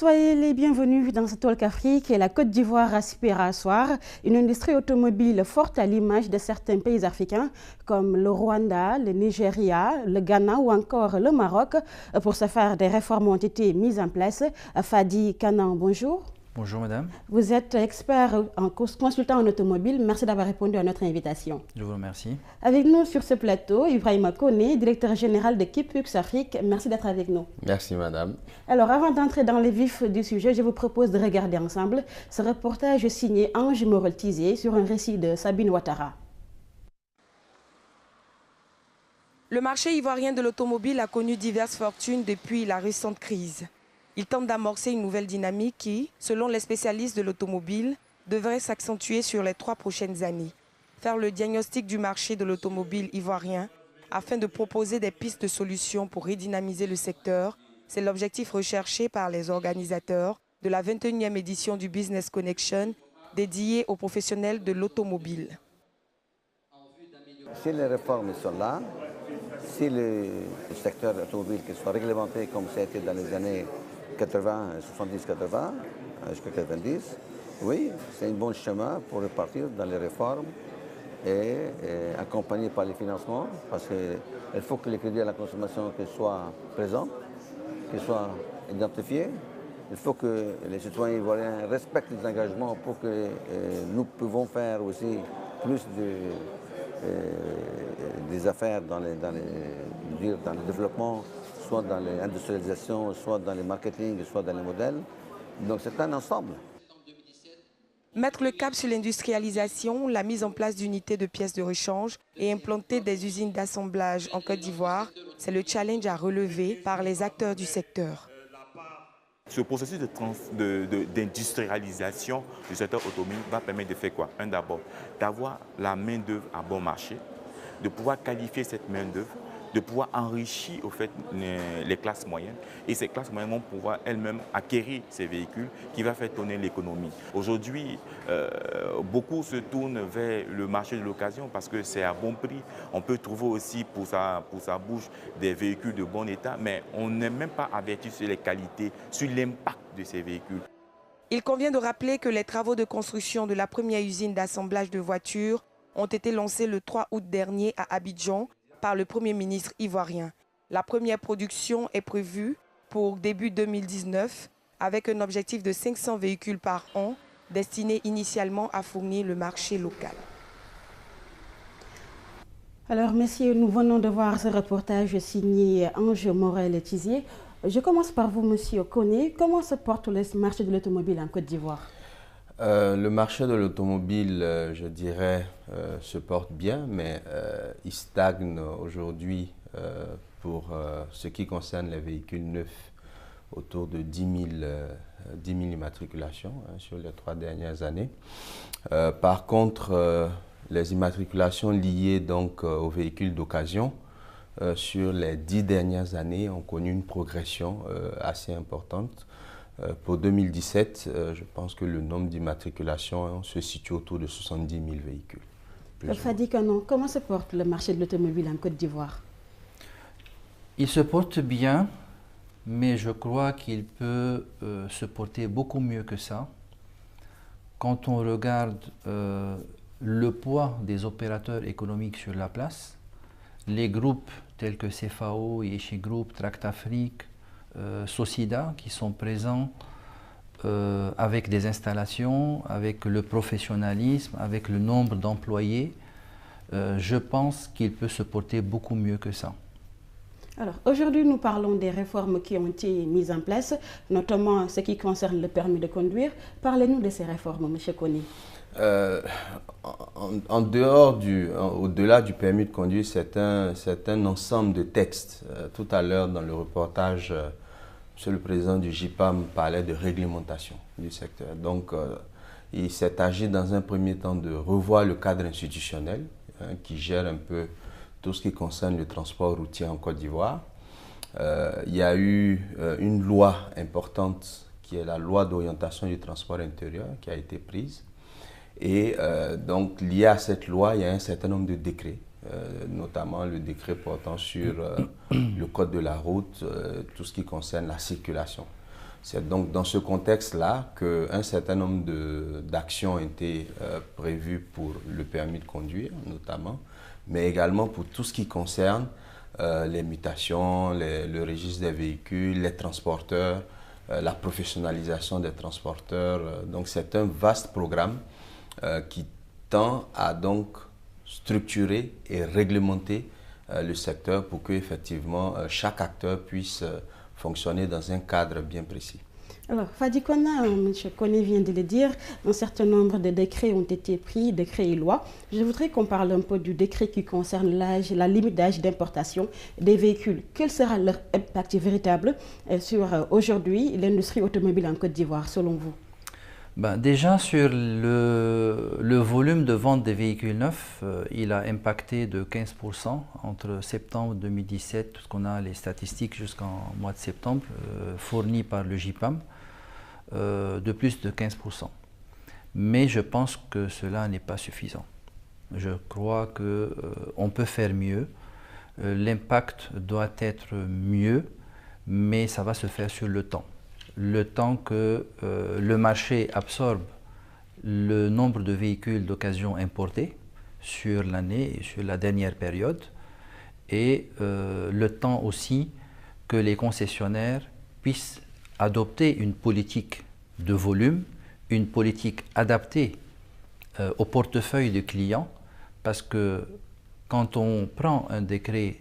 Soyez les bienvenus dans ce Talk Afrique et la Côte d'Ivoire aspire à asseoir une industrie automobile forte à l'image de certains pays africains comme le Rwanda, le Nigeria, le Ghana ou encore le Maroc. Pour ce faire, des réformes ont été mises en place. Fadi Kanan, bonjour. Bonjour madame. Vous êtes expert en consultant en automobile. Merci d'avoir répondu à notre invitation. Je vous remercie. Avec nous sur ce plateau, Ibrahima Koné, directeur général de Kipux Afrique. Merci d'être avec nous. Merci madame. Alors avant d'entrer dans le vif du sujet, je vous propose de regarder ensemble ce reportage signé Ange Morel-Tizier sur un récit de Sabine Ouattara. Le marché ivoirien de l'automobile a connu diverses fortunes depuis la récente crise. Il tente d'amorcer une nouvelle dynamique qui, selon les spécialistes de l'automobile, devrait s'accentuer sur les 3 prochaines années. Faire le diagnostic du marché de l'automobile ivoirien afin de proposer des pistes de solutions pour redynamiser le secteur, c'est l'objectif recherché par les organisateurs de la 21e édition du Business Connection dédiée aux professionnels de l'automobile. Si les réformes sont là, si le secteur automobile soit réglementé comme ça a été dans les années 80, 70-80, jusqu'à 90, oui, c'est un bon chemin pour repartir dans les réformes et accompagné par les financements, parce qu'il faut que les crédits à la consommation soient présents, qu'ils soient identifiés. Il faut que les citoyens ivoiriens respectent les engagements pour que nous pouvons faire aussi plus des affaires dans le développement, soit dans l'industrialisation, soit dans le marketing, soit dans les modèles. Donc c'est un ensemble. Mettre le cap sur l'industrialisation, la mise en place d'unités de pièces de rechange et implanter des usines d'assemblage en Côte d'Ivoire, c'est le challenge à relever par les acteurs du secteur. Ce processus d'industrialisation du secteur automobile va permettre de faire quoi? D'abord, d'avoir la main-d'œuvre à bon marché, de pouvoir qualifier cette main-d'œuvre, de pouvoir enrichir au fait les classes moyennes. Et ces classes moyennes vont pouvoir elles-mêmes acquérir ces véhicules qui va faire tourner l'économie. Aujourd'hui, beaucoup se tournent vers le marché de l'occasion parce que c'est à bon prix. On peut trouver aussi pour sa bouche des véhicules de bon état, mais on n'est même pas averti sur les qualités, sur l'impact de ces véhicules. Il convient de rappeler que les travaux de construction de la première usine d'assemblage de voitures ont été lancés le 3 août dernier à Abidjan par le Premier ministre ivoirien. La première production est prévue pour début 2019 avec un objectif de 500 véhicules par an destinés initialement à fournir le marché local. Alors messieurs, nous venons de voir ce reportage signé Ange Morel-Tizier. Je commence par vous, monsieur Koné. Comment se porte le marché de l'automobile en Côte d'Ivoire? Le marché de l'automobile, je dirais, se porte bien, mais il stagne aujourd'hui pour ce qui concerne les véhicules neufs, autour de 10 000 immatriculations sur les 3 dernières années. Par contre, les immatriculations liées donc aux véhicules d'occasion sur les 10 dernières années ont connu une progression assez importante. Pour 2017, je pense que le nombre d'immatriculations se situe autour de 70 000 véhicules. Fadi Kanan, comment se porte le marché de l'automobile en Côte d'Ivoire? Il se porte bien, mais je crois qu'il peut se porter beaucoup mieux que ça. Quand on regarde le poids des opérateurs économiques sur la place, les groupes tels que CFAO, Yéchi Group, Tract Afrique, Socida qui sont présents avec des installations, avec le professionnalisme, avec le nombre d'employés, je pense qu'il peut se porter beaucoup mieux que ça. Alors aujourd'hui nous parlons des réformes qui ont été mises en place, notamment ce qui concerne le permis de conduire. Parlez-nous de ces réformes, M. Koné. Au-delà du permis de conduire, c'est un ensemble de textes. Tout à l'heure, dans le reportage, Monsieur le Président du JIPAM parlait de réglementation du secteur. Donc, il s'est agi dans un premier temps de revoir le cadre institutionnel qui gère un peu tout ce qui concerne le transport routier en Côte d'Ivoire. Il y a eu une loi importante qui est la loi d'orientation du transport intérieur qui a été prise. Et donc, lié à cette loi, il y a un certain nombre de décrets, notamment le décret portant sur le code de la route, tout ce qui concerne la circulation. C'est donc dans ce contexte-là qu'un certain nombre d'actions ont été prévues pour le permis de conduire, notamment, mais également pour tout ce qui concerne les mutations, le registre des véhicules, les transporteurs, la professionnalisation des transporteurs. Donc c'est un vaste programme qui tend à donc structurer et réglementer le secteur pour que effectivement chaque acteur puisse fonctionner dans un cadre bien précis. Alors, Fadi Kona, M. Koné vient de le dire, un certain nombre de décrets ont été pris, décrets et lois. Je voudrais qu'on parle un peu du décret qui concerne l'âge, la limite d'âge d'importation des véhicules. Quel sera leur impact véritable sur aujourd'hui l'industrie automobile en Côte d'Ivoire, selon vous? Déjà, sur le volume de vente des véhicules neufs, il a impacté de 15% entre septembre 2017, parce qu'on a les statistiques jusqu'en mois de septembre, fournies par le JIPAM, de plus de 15%. Mais je pense que cela n'est pas suffisant. Je crois qu'on peut faire mieux. L'impact doit être mieux, mais ça va se faire sur le temps. Le temps que le marché absorbe le nombre de véhicules d'occasion importés sur l'année et sur la dernière période, et le temps aussi que les concessionnaires puissent adopter une politique de volume, une politique adaptée au portefeuille de clients, parce que quand on prend un décret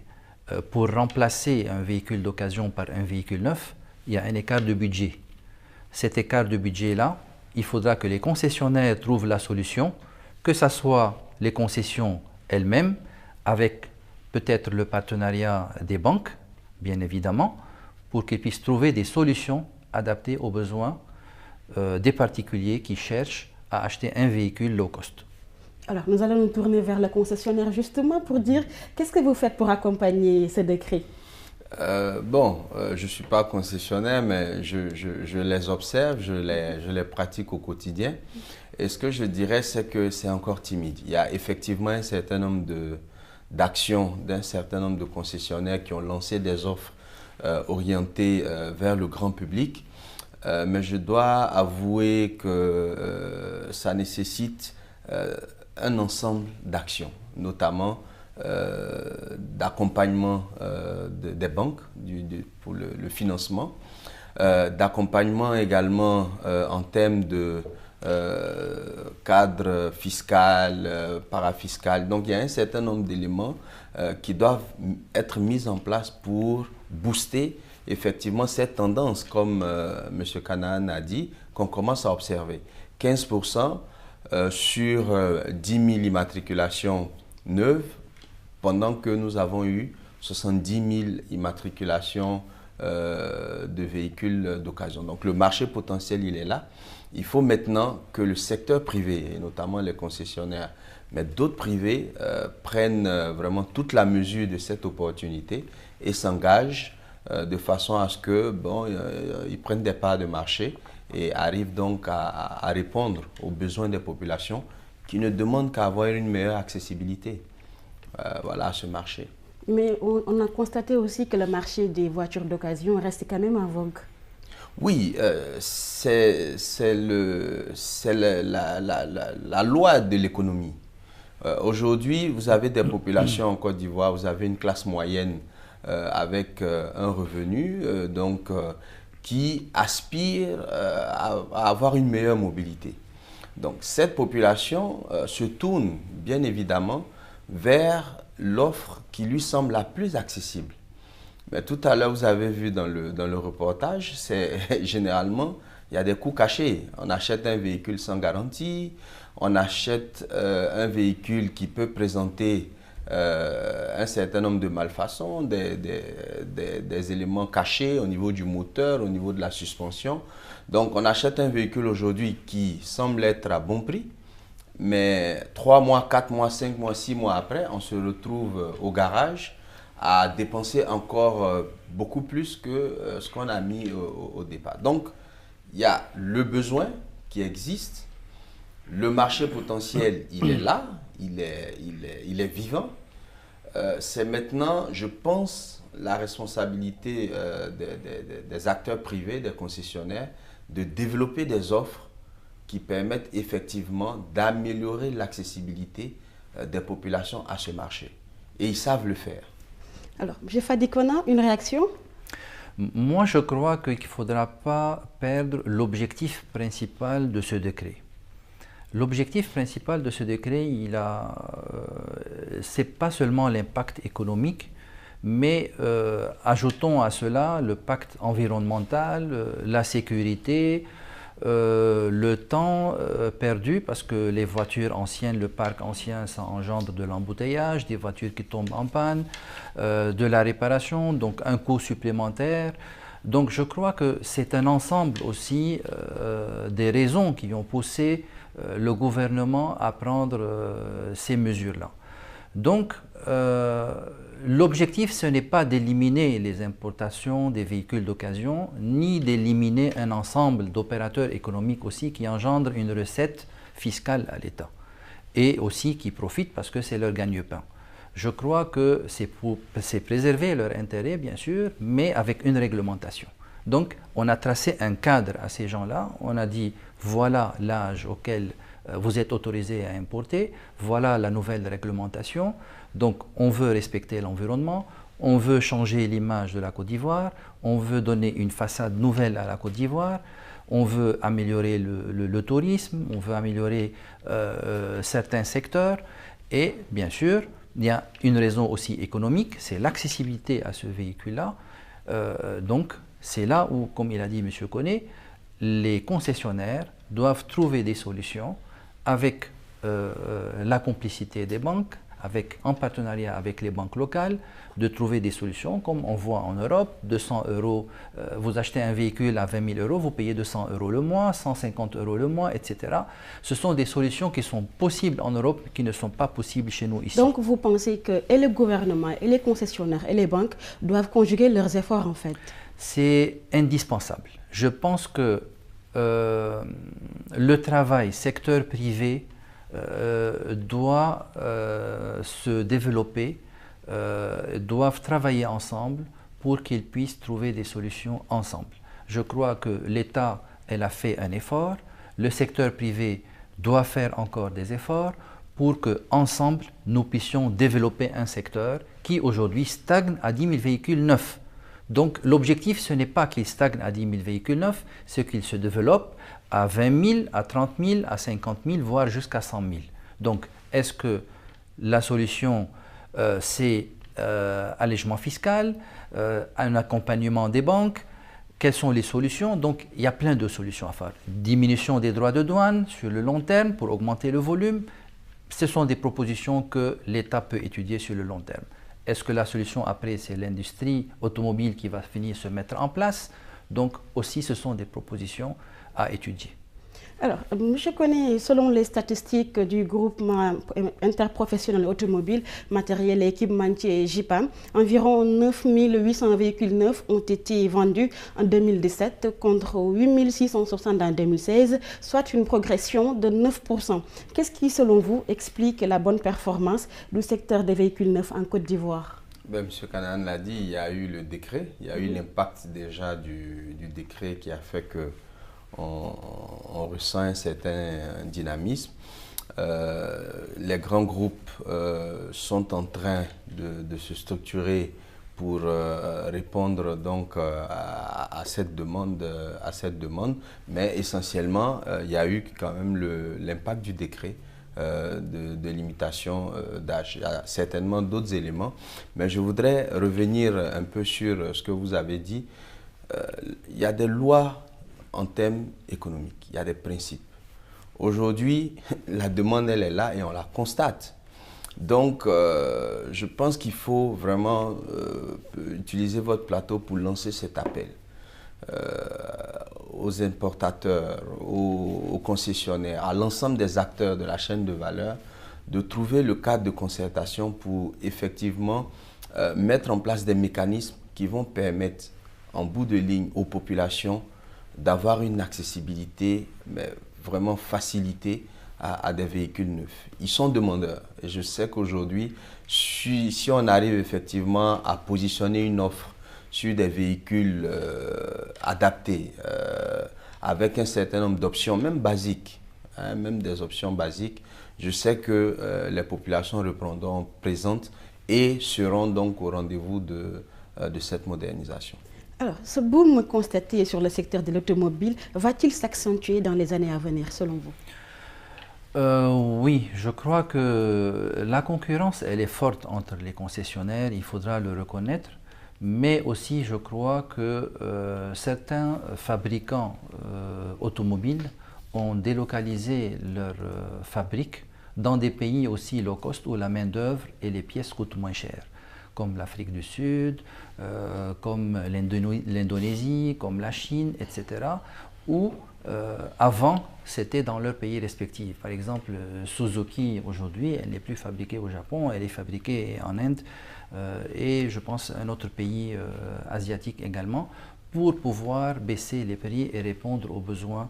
pour remplacer un véhicule d'occasion par un véhicule neuf, il y a un écart de budget. Cet écart de budget-là, il faudra que les concessionnaires trouvent la solution, que ce soit les concessions elles-mêmes, avec peut-être le partenariat des banques, bien évidemment, pour qu'ils puissent trouver des solutions adaptées aux besoins des particuliers qui cherchent à acheter un véhicule low cost. Alors, nous allons nous tourner vers le concessionnaire justement pour dire qu'est-ce que vous faites pour accompagner ce décret? Je ne suis pas concessionnaire, mais je les observe, je les pratique au quotidien. Et ce que je dirais, c'est que c'est encore timide. Il y a effectivement un certain nombre d'actions d'un certain nombre de concessionnaires qui ont lancé des offres orientées vers le grand public. Mais je dois avouer que ça nécessite un ensemble d'actions, notamment d'accompagnement des banques pour le financement, d'accompagnement également en termes de cadre fiscal, parafiscal. Donc il y a un certain nombre d'éléments qui doivent être mis en place pour booster effectivement cette tendance, comme M. Kanaan a dit, qu'on commence à observer. 15% sur 10 000 immatriculations neuves, pendant que nous avons eu 70 000 immatriculations de véhicules d'occasion. Donc le marché potentiel, il est là. Il faut maintenant que le secteur privé, et notamment les concessionnaires, mais d'autres privés, prennent vraiment toute la mesure de cette opportunité et s'engagent de façon à ce que ils prennent des parts de marché et arrivent donc à répondre aux besoins des populations qui ne demandent qu'à avoir une meilleure accessibilité à ce marché. Mais on a constaté aussi que le marché des voitures d'occasion reste quand même en vogue. Oui, c'est la loi de l'économie. Aujourd'hui, vous avez des populations en Côte d'Ivoire, vous avez une classe moyenne avec un revenu qui aspire à avoir une meilleure mobilité. Donc cette population se tourne bien évidemment vers l'offre qui lui semble la plus accessible. Mais tout à l'heure, vous avez vu dans le reportage, c'est généralement, il y a des coûts cachés. On achète un véhicule sans garantie, on achète un véhicule qui peut présenter un certain nombre de malfaçons, des éléments cachés au niveau du moteur, au niveau de la suspension. Donc on achète un véhicule aujourd'hui qui semble être à bon prix, mais 3 mois, 4 mois, 5 mois, 6 mois après, on se retrouve au garage à dépenser encore beaucoup plus que ce qu'on a mis au départ. Donc, il y a le besoin qui existe, le marché potentiel, il est là, il est vivant. C'est maintenant, je pense, la responsabilité des acteurs privés, des concessionnaires, de développer des offres qui permettent effectivement d'améliorer l'accessibilité des populations à ce marché. Et ils savent le faire. Alors, M. Fadikona, une réaction? Moi, je crois qu'il ne faudra pas perdre l'objectif principal de ce décret. L'objectif principal de ce décret, c'est pas seulement l'impact économique, mais ajoutons à cela le pacte environnemental, la sécurité, le temps perdu, parce que les voitures anciennes, le parc ancien, ça engendre de l'embouteillage, des voitures qui tombent en panne, de la réparation, donc un coût supplémentaire. Donc je crois que c'est un ensemble aussi des raisons qui ont poussé le gouvernement à prendre ces mesures-là. Donc l'objectif, ce n'est pas d'éliminer les importations des véhicules d'occasion, ni d'éliminer un ensemble d'opérateurs économiques aussi qui engendrent une recette fiscale à l'État et aussi qui profitent parce que c'est leur gagne-pain. Je crois que c'est préserver leur intérêt, bien sûr, mais avec une réglementation. Donc, on a tracé un cadre à ces gens-là. On a dit, voilà l'âge auquel vous êtes autorisé à importer, voilà la nouvelle réglementation. Donc, on veut respecter l'environnement, on veut changer l'image de la Côte d'Ivoire, on veut donner une façade nouvelle à la Côte d'Ivoire, on veut améliorer le tourisme, on veut améliorer certains secteurs et, bien sûr, il y a une raison aussi économique, c'est l'accessibilité à ce véhicule-là. Donc, c'est là où, comme il a dit M. Koné, les concessionnaires doivent trouver des solutions avec la complicité des banques, en partenariat avec les banques locales, de trouver des solutions, comme on voit en Europe, 200 €, vous achetez un véhicule à 20 000 €, vous payez 200 € le mois, 150 € le mois, etc. Ce sont des solutions qui sont possibles en Europe, qui ne sont pas possibles chez nous ici. Donc vous pensez que et le gouvernement, et les concessionnaires, et les banques doivent conjuguer leurs efforts en fait? C'est indispensable. Je pense que le travail secteur privé doit se développer, doivent travailler ensemble pour qu'ils puissent trouver des solutions ensemble. Je crois que l'État, elle a fait un effort, le secteur privé doit faire encore des efforts pour qu'ensemble, nous puissions développer un secteur qui aujourd'hui stagne à 10 000 véhicules neufs. Donc l'objectif, ce n'est pas qu'il stagne à 10 000 véhicules neufs, c'est qu'il se développe à 20 000, à 30 000, à 50 000, voire jusqu'à 100 000. Donc, est-ce que la solution, c'est allègement fiscal, un accompagnement des banques? Quelles sont les solutions? Donc, il y a plein de solutions à faire. Diminution des droits de douane sur le long terme pour augmenter le volume. Ce sont des propositions que l'État peut étudier sur le long terme. Est-ce que la solution après, c'est l'industrie automobile qui va finir se mettre en place? Donc, aussi, ce sont des propositions à étudier. Alors, M. Koné, selon les statistiques du groupement interprofessionnel automobile, matériel et équipementier JIPAM, environ 9 800 véhicules neufs ont été vendus en 2017 contre 8 660 en 2016, soit une progression de 9%. Qu'est-ce qui, selon vous, explique la bonne performance du secteur des véhicules neufs en Côte d'Ivoire? M. Kanaan l'a dit, il y a eu le décret, il y a eu l'impact déjà du décret qui a fait que on ressent un certain dynamisme. Les grands groupes sont en train de se structurer pour répondre donc à cette demande, mais essentiellement il y a eu quand même l'impact du décret de limitation d'âge. Il y a certainement d'autres éléments, mais je voudrais revenir un peu sur ce que vous avez dit. Il y a des lois en termes économiques, il y a des principes. Aujourd'hui, la demande, elle est là et on la constate. Donc, je pense qu'il faut vraiment utiliser votre plateau pour lancer cet appel aux importateurs, aux concessionnaires, à l'ensemble des acteurs de la chaîne de valeur, de trouver le cadre de concertation pour effectivement mettre en place des mécanismes qui vont permettre, en bout de ligne, aux populations d'avoir une accessibilité mais vraiment facilitée à des véhicules neufs. Ils sont demandeurs. Et je sais qu'aujourd'hui, si on arrive effectivement à positionner une offre sur des véhicules adaptés, avec un certain nombre d'options, même basiques, hein, même des options basiques, je sais que les populations reprendront présentes et seront donc au rendez-vous de cette modernisation. Alors, ce boom constaté sur le secteur de l'automobile va-t-il s'accentuer dans les années à venir, selon vous? Oui, je crois que la concurrence, elle est forte entre les concessionnaires, il faudra le reconnaître, mais aussi je crois que certains fabricants automobiles ont délocalisé leurs fabriques dans des pays aussi low cost où la main-d'œuvre et les pièces coûtent moins cher, comme l'Afrique du Sud, comme l'Indonésie, comme la Chine, etc., où avant, c'était dans leurs pays respectifs. Par exemple, Suzuki, aujourd'hui, elle n'est plus fabriquée au Japon, elle est fabriquée en Inde et je pense un autre pays asiatique également, pour pouvoir baisser les prix et répondre aux besoins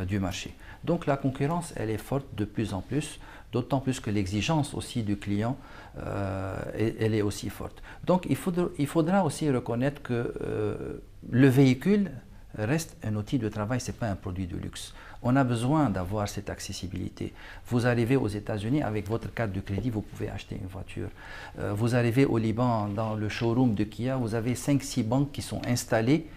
du marché. Donc la concurrence, elle est forte de plus en plus, d'autant plus que l'exigence aussi du client, elle est aussi forte. Donc il faudra aussi reconnaître que le véhicule reste un outil de travail, ce n'est pas un produit de luxe. On a besoin d'avoir cette accessibilité. Vous arrivez aux États-Unis, avec votre carte de crédit, vous pouvez acheter une voiture. Vous arrivez au Liban, dans le showroom de Kia, vous avez 5-6 banques qui sont installées,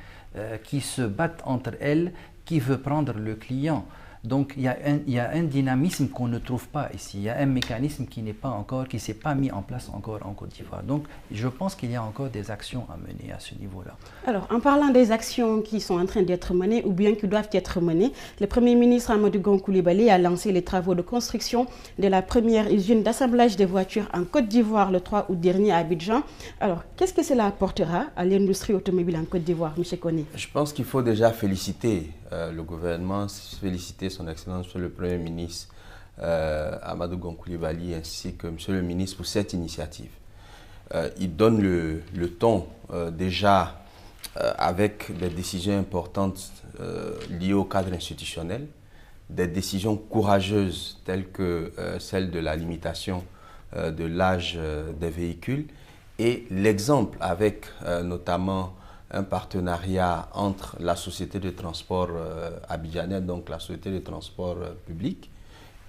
qui se battent entre elles, qui veut prendre le client. Donc il y a un dynamisme qu'on ne trouve pas ici. Il y a un mécanisme qui n'est pas encore, qui s'est pas mis en place encore en Côte d'Ivoire. Donc je pense qu'il y a encore des actions à mener à ce niveau-là. Alors, en parlant des actions qui sont en train d'être menées ou bien qui doivent être menées, le Premier ministre Amadou Gon Coulibaly a lancé les travaux de construction de la première usine d'assemblage de voitures en Côte d'Ivoire le 3 août dernier à Abidjan. Alors, qu'est-ce que cela apportera à l'industrie automobile en Côte d'Ivoire, M. Koné? Je pense qu'il faut déjà féliciter le gouvernement, féliciter son Excellence Monsieur le Premier ministre Amadou Gon Coulibaly ainsi que Monsieur le ministre pour cette initiative. Il donne le ton déjà avec des décisions importantes liées au cadre institutionnel, des décisions courageuses telles que celle de la limitation de l'âge des véhicules et l'exemple avec notamment un partenariat entre la société de transport abidjanaise, donc la société de transport public,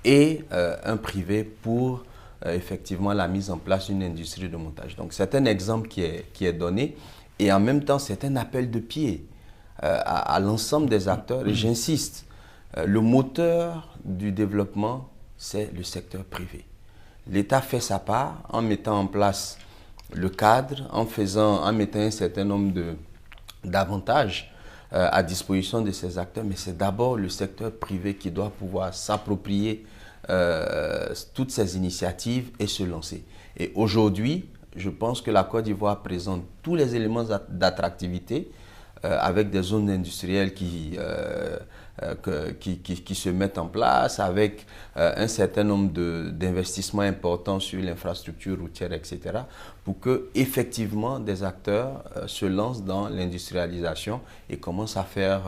et un privé pour effectivement la mise en place d'une industrie de montage. Donc c'est un exemple qui est donné et en même temps c'est un appel de pied à l'ensemble des acteurs. Et j'insiste, le moteur du développement, c'est le secteur privé. L'État fait sa part en mettant en place le cadre, en mettant un certain nombre d'avantages à disposition de ces acteurs, mais c'est d'abord le secteur privé qui doit pouvoir s'approprier toutes ces initiatives et se lancer. Et aujourd'hui, je pense que la Côte d'Ivoire présente tous les éléments d'attractivité avec des zones industrielles qui se mettent en place, avec un certain nombre d'investissements importants sur l'infrastructure routière, etc., pour que effectivement des acteurs se lancent dans l'industrialisation et commencent à faire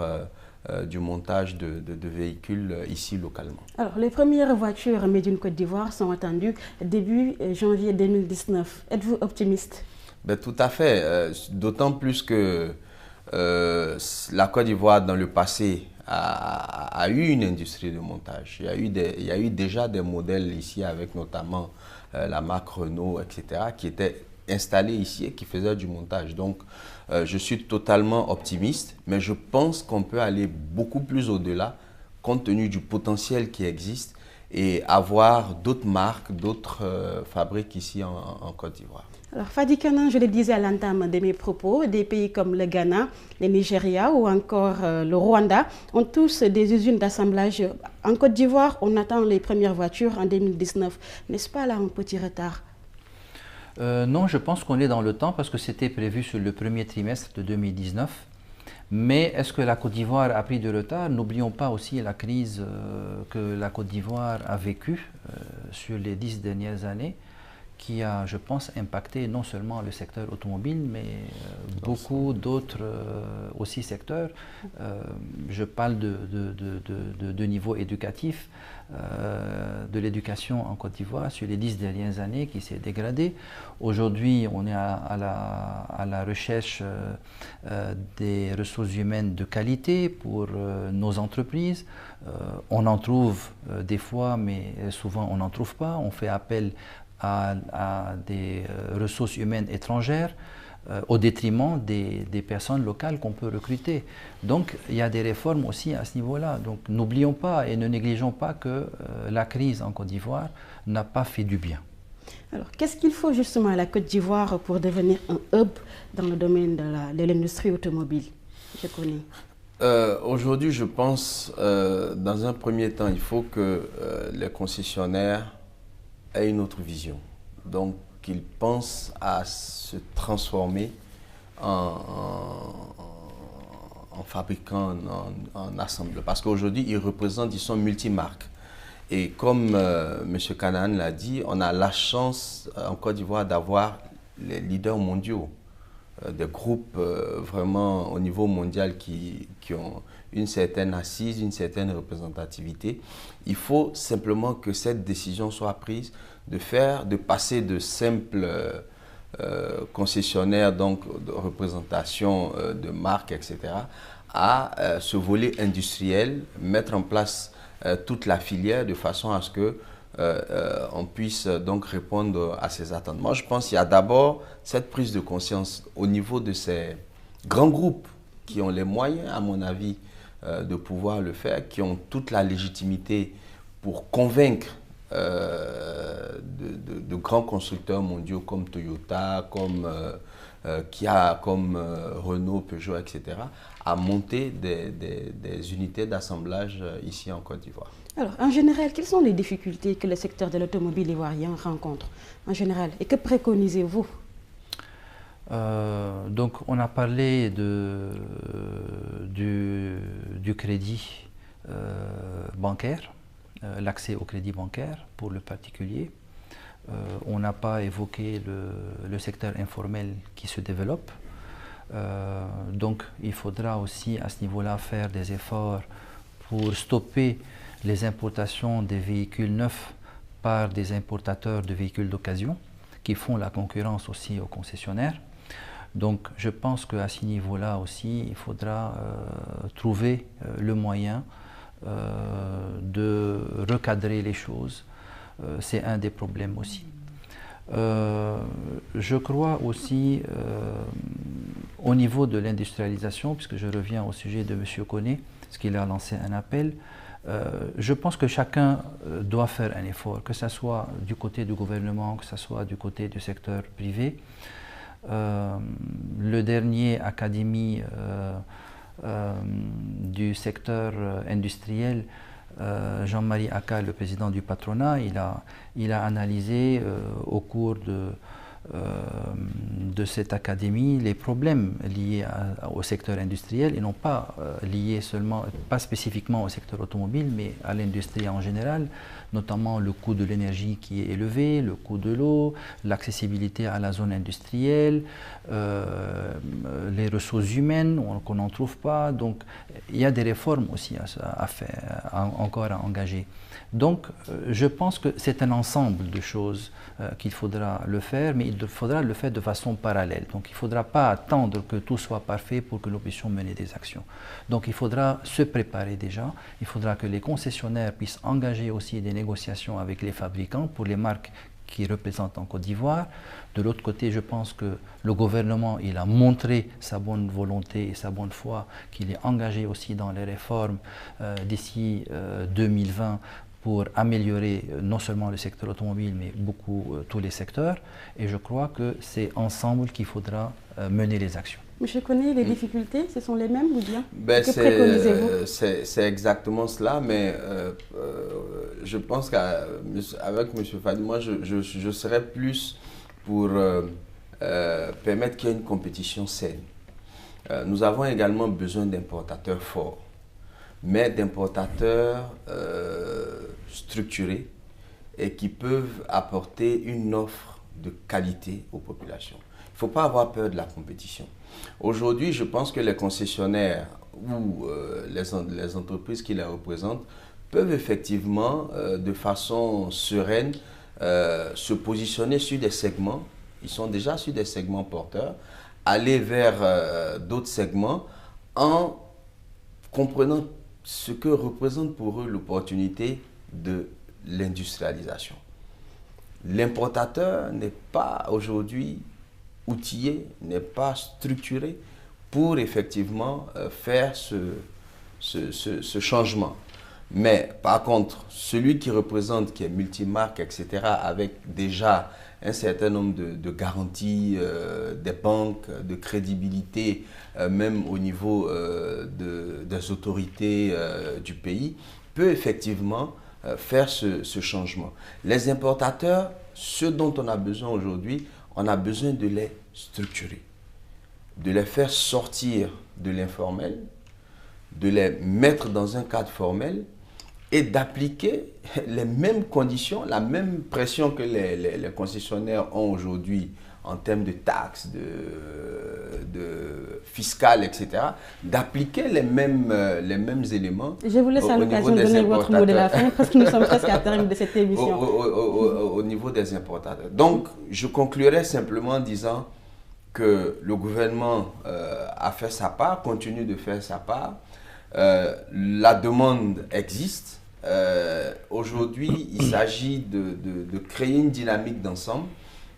du montage de véhicules ici localement. Alors, les premières voitures Made in Côte d'Ivoire sont attendues début janvier 2019. Êtes-vous optimiste? Ben, tout à fait, d'autant plus que la Côte d'Ivoire dans le passé a eu une industrie de montage. Il y a eu déjà des modèles ici avec notamment la marque Renault, etc., qui étaient installés ici et qui faisaient du montage. Donc, je suis totalement optimiste, mais je pense qu'on peut aller beaucoup plus au-delà compte tenu du potentiel qui existe et avoir d'autres marques, d'autres fabriques ici en Côte d'Ivoire. Alors, Fadi Kanan, je le disais à l'entame de mes propos, des pays comme le Ghana, le Nigeria ou encore le Rwanda ont tous des usines d'assemblage. En Côte d'Ivoire, on attend les premières voitures en 2019. N'est-ce pas là un petit retard? Non, je pense qu'on est dans le temps parce que c'était prévu sur le premier trimestre de 2019. Mais est-ce que la Côte d'Ivoire a pris de retard? N'oublions pas aussi la crise que la Côte d'Ivoire a vécue sur les 10 dernières années, qui a, je pense, impacté non seulement le secteur automobile, mais beaucoup d'autres aussi secteurs. Je parle de niveau éducatif, de l'éducation en Côte d'Ivoire sur les 10 dernières années qui s'est dégradé. Aujourd'hui, on est à la recherche des ressources humaines de qualité pour nos entreprises. On en trouve des fois, mais souvent on n'en trouve pas. On fait appel à des ressources humaines étrangères au détriment des personnes locales qu'on peut recruter. Donc il y a des réformes aussi à ce niveau-là. Donc n'oublions pas et ne négligeons pas que la crise en Côte d'Ivoire n'a pas fait du bien. Alors qu'est-ce qu'il faut justement à la Côte d'Ivoire pour devenir un hub dans le domaine de l'industrie automobile? Je connais. Aujourd'hui, je pense, dans un premier temps, il faut que les concessionnaires aient une autre vision. Donc, qu'ils pensent à se transformer en fabricant, en assembleur. Parce qu'aujourd'hui, ils sont multimarques. Et comme M. Canaan l'a dit, on a la chance en Côte d'Ivoire d'avoir les leaders mondiaux. Des groupes vraiment au niveau mondial qui ont une certaine assise, une certaine représentativité. Il faut simplement que cette décision soit prise de passer de simples concessionnaires, donc de représentation de marques, etc., à ce volet industriel, mettre en place toute la filière de façon à ce que on puisse donc répondre à ces attentes. Moi, je pense qu'il y a d'abord cette prise de conscience au niveau de ces grands groupes qui ont les moyens, à mon avis, de pouvoir le faire, qui ont toute la légitimité pour convaincre de grands constructeurs mondiaux comme Toyota, comme Kia, comme Renault, Peugeot, etc., à monter des unités d'assemblage ici en Côte d'Ivoire. Alors, en général, quelles sont les difficultés que le secteur de l'automobile ivoirien rencontre en général et que préconisez-vous? Donc, on a parlé du crédit bancaire, l'accès au crédit bancaire pour le particulier. On n'a pas évoqué le secteur informel qui se développe. Donc, il faudra aussi à ce niveau-là faire des efforts pour stopper les importations des véhicules neufs par des importateurs de véhicules d'occasion qui font la concurrence aussi aux concessionnaires. Donc je pense qu'à ce niveau-là aussi, il faudra trouver le moyen de recadrer les choses. C'est un des problèmes aussi. Je crois aussi au niveau de l'industrialisation, puisque je reviens au sujet de M. Koné, parce qu'il a lancé un appel. Je pense que chacun doit faire un effort, que ce soit du côté du gouvernement, que ce soit du côté du secteur privé. Le dernier académie du secteur industriel, Jean-Marie Aka, le président du patronat, il a analysé au cours de cette académie les problèmes liés au secteur industriel et non pas liés seulement, pas spécifiquement au secteur automobile, mais à l'industrie en général, notamment le coût de l'énergie qui est élevé, le coût de l'eau, l'accessibilité à la zone industrielle, les ressources humaines qu'on n'en trouve pas. Donc il y a des réformes aussi à faire, encore à engager. Donc je pense que c'est un ensemble de choses qu'il faudra le faire, mais il faudra le faire de façon parallèle. Donc il ne faudra pas attendre que tout soit parfait pour que nous puissions mener des actions. Donc il faudra se préparer déjà, il faudra que les concessionnaires puissent engager aussi des négociations avec les fabricants pour les marques qui représentent en Côte d'Ivoire. De l'autre côté, je pense que le gouvernement, il a montré sa bonne volonté et sa bonne foi, qu'il est engagé aussi dans les réformes d'ici 2020 pour améliorer non seulement le secteur automobile, mais beaucoup tous les secteurs. Et je crois que c'est ensemble qu'il faudra mener les actions. Monsieur Koné, les difficultés, ce sont les mêmes ou bien? Ben, que préconisez-vous? C'est exactement cela, mais je pense qu'avec M. Fadi, moi, je serais plus pour permettre qu'il y ait une compétition saine. Nous avons également besoin d'importateurs forts, mais d'importateurs structurés et qui peuvent apporter une offre de qualité aux populations. Il ne faut pas avoir peur de la compétition. Aujourd'hui, je pense que les concessionnaires ou les entreprises qui les représentent peuvent effectivement, de façon sereine, se positionner sur des segments. Ils sont déjà sur des segments porteurs, aller vers d'autres segments en comprenant ce que représente pour eux l'opportunité de l'industrialisation. L'importateur n'est pas aujourd'hui outillé, n'est pas structuré pour effectivement faire ce changement. Mais par contre, celui qui représente, qui est multimarque, etc., avec déjà un certain nombre de garanties des banques, de crédibilité, même au niveau des autorités du pays, peut effectivement faire ce changement. Les importateurs, ce dont on a besoin aujourd'hui, on a besoin de les structurer, de les faire sortir de l'informel, de les mettre dans un cadre formel et d'appliquer les mêmes conditions, la même pression que les concessionnaires ont aujourd'hui en termes de taxes, de fiscales, etc., d'appliquer les mêmes éléments. Je vous laisse à l'occasion de donner votre mot de la fin, parce que nous sommes presque à terme de cette émission. Au niveau des importateurs. Donc, je conclurai simplement en disant que le gouvernement a fait sa part, continue de faire sa part. La demande existe. Aujourd'hui, il s'agit de créer une dynamique d'ensemble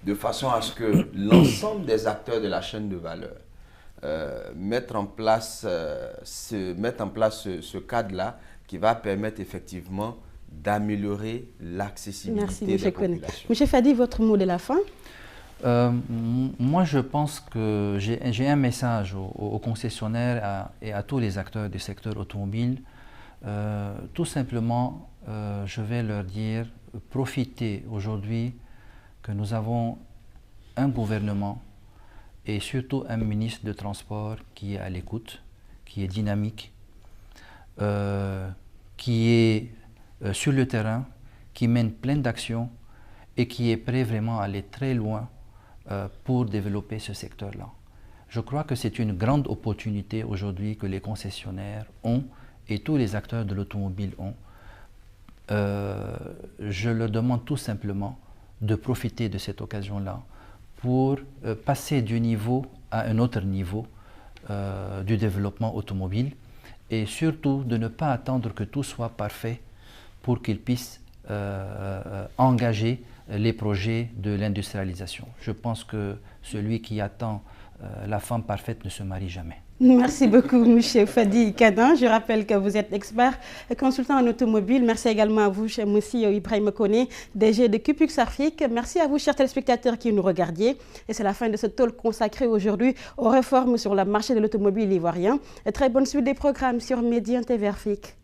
de façon à ce que l'ensemble des acteurs de la chaîne de valeur mettent en place ce cadre-là qui va permettre effectivement d'améliorer l'accessibilité des populations. Monsieur Fadi, votre mot de la fin? Moi, je pense que j'ai un message aux concessionnaires et à tous les acteurs du secteur automobile. Tout simplement, je vais leur dire, profitez aujourd'hui que nous avons un gouvernement et surtout un ministre de Transport qui est à l'écoute, qui est dynamique, qui est sur le terrain, qui mène plein d'actions et qui est prêt vraiment à aller très loin pour développer ce secteur-là. Je crois que c'est une grande opportunité aujourd'hui que les concessionnaires ont et tous les acteurs de l'automobile ont. Je leur demande tout simplement de profiter de cette occasion-là pour passer du niveau à un autre niveau du développement automobile et surtout de ne pas attendre que tout soit parfait pour qu'ils puissent engager les projets de l'industrialisation. Je pense que celui qui attend la femme parfaite ne se marie jamais. Merci beaucoup, M. Fadi Kadan. Je rappelle que vous êtes expert et consultant en automobile. Merci également à vous, M. Ibrahim Koné, DG de Cupux Afrique. Merci à vous, chers téléspectateurs qui nous regardiez. Et c'est la fin de ce talk consacré aujourd'hui aux réformes sur le marché de l'automobile ivoirien. Et très bonne suite des programmes sur Média TV Afrique.